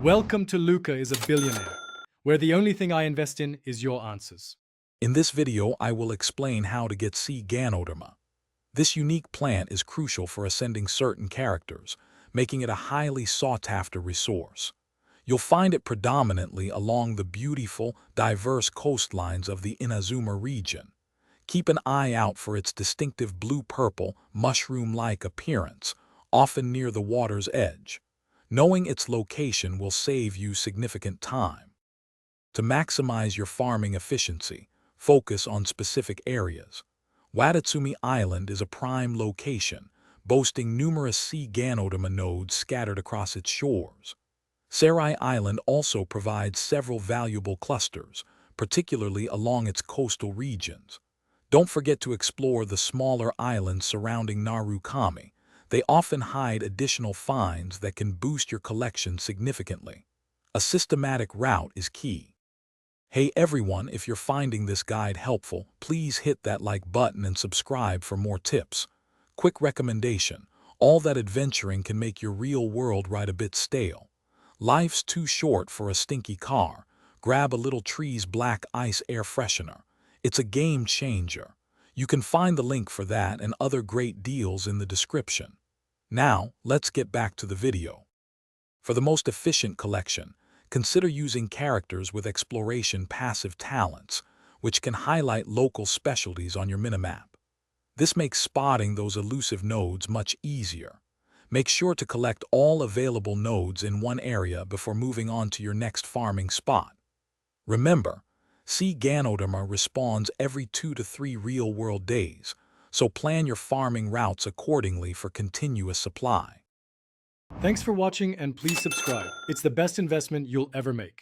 Welcome to Luca is a Billionaire, where the only thing I invest in is your answers. In this video, I will explain how to get Sea Ganoderma. This unique plant is crucial for ascending certain characters, making it a highly sought-after resource. You'll find it predominantly along the beautiful, diverse coastlines of the Inazuma region. Keep an eye out for its distinctive blue-purple, mushroom-like appearance, often near the water's edge. Knowing its location will save you significant time. To maximize your farming efficiency, focus on specific areas. Watatsumi Island is a prime location, boasting numerous Sea Ganoderma nodes scattered across its shores. Serai Island also provides several valuable clusters, particularly along its coastal regions. Don't forget to explore the smaller islands surrounding Narukami. They often hide additional finds that can boost your collection significantly. A systematic route is key. Hey everyone, if you're finding this guide helpful, please hit that like button and subscribe for more tips. Quick recommendation: all that adventuring can make your real-world ride a bit stale. Life's too short for a stinky car. Grab a little Tree's Black Ice air freshener. It's a game changer. You can find the link for that and other great deals in the description. Now, let's get back to the video. For the most efficient collection, consider using characters with exploration passive talents, which can highlight local specialties on your minimap. This makes spotting those elusive nodes much easier. Make sure to collect all available nodes in one area before moving on to your next farming spot. Remember, Sea Ganoderma respawns every 2 to 3 real-world days, so plan your farming routes accordingly for continuous supply. Thanks for watching and please subscribe. It's the best investment you'll ever make.